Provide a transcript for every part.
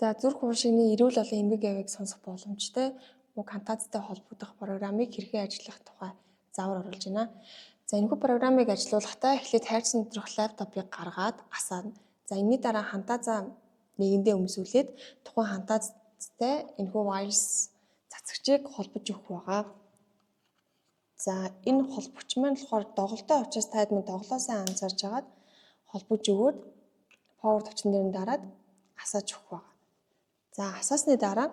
За зүрх уушигны эрүүл олон эмгэг явыг сонсох боломжтой мөн фантазтай холбогдох программыг хэрхэн ажиллах тухай заавар оруулж байна. За энэхүү программыг ажилуулахдаа эхлээд хайрцаг доторх лаптопыг гаргаад асаана. За энэний дараа фантазаа нэгэндээ өмсүүлээд тухайн фантазтай энэхүү wireless цацагчийг холбож өгөх байгаа. За энэ холбогч маань болохоор доголдоо учраас таад минь доглоосаа анзаарж агаад холбож өгөөд power төвчөн дээр дараад асааж өгөх байгаа. За асаасны дараа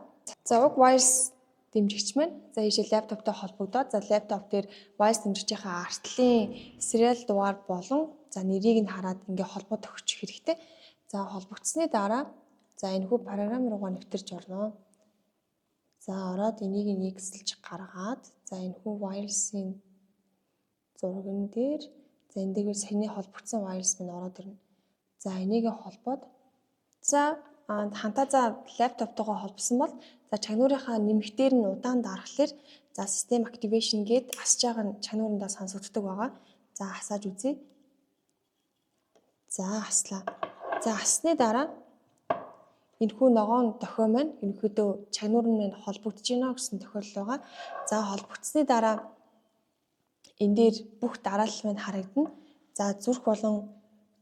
за уг wireless дэмжигч маань за ийшээ лаптоптой холбогдоод за лаптоп дээр wireless дэмжигчийнхаа артлын serial дугаар болон за нэрийг нь хараад ингээ холбоод өгчих хэрэгтэй. За холбогдсны дараа за энэхүү програм руугаа нэвтэрч орно. За ороод энийг нийгсэлж гаргаад за энэхүү wireless-ийн зурган дээр за энэ дээр саяны холбогдсон wireless минь ороод ирнэ. За энийг холбоод за фантазаа лаптоптойгоо холбосон бол за чагнуурынхаа нэмэгтээр нь удаан дарахлаар за system activation гээд асж байгаа нь чагнуурандаа сонсогддог байгаа. За асааж үзье. За аслаа. За асны дараа энэхүү ногоон дохио маань ерөнхийдөө чагнуур нь холбогдож байна гэсэн тохиолдол байгаа. За холбогдсны дараа энэ дээр бүх дараалал маань харагдана. За зүрх болон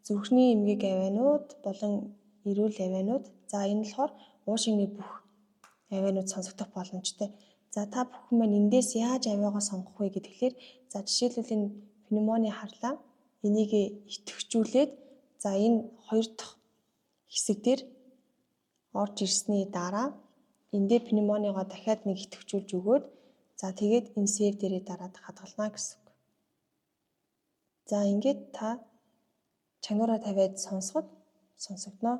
зүрхний эмгэг авианууд болон эрүүл авианууд. За энэ болохоор уушигны бүх авианууд сонсогдох боломжтой. За та бүхэн маань эндээс яаж авиагаа сонгох вэ гэхлээр за жишээлбэл энэ пневмоны харлаа. Энийг идэвхжүүлээд за энэ хоёр дахь хэсэг дээр орж ирсний дараа энэ дээр пневмоныгоо дахиад нэг идэвхжүүлж өгөөд за тэгээд энэ save дээрээ дараад хадгална гэсэн үг. За ингээд та чагнуураа тавиад сонсоход сонсогдно.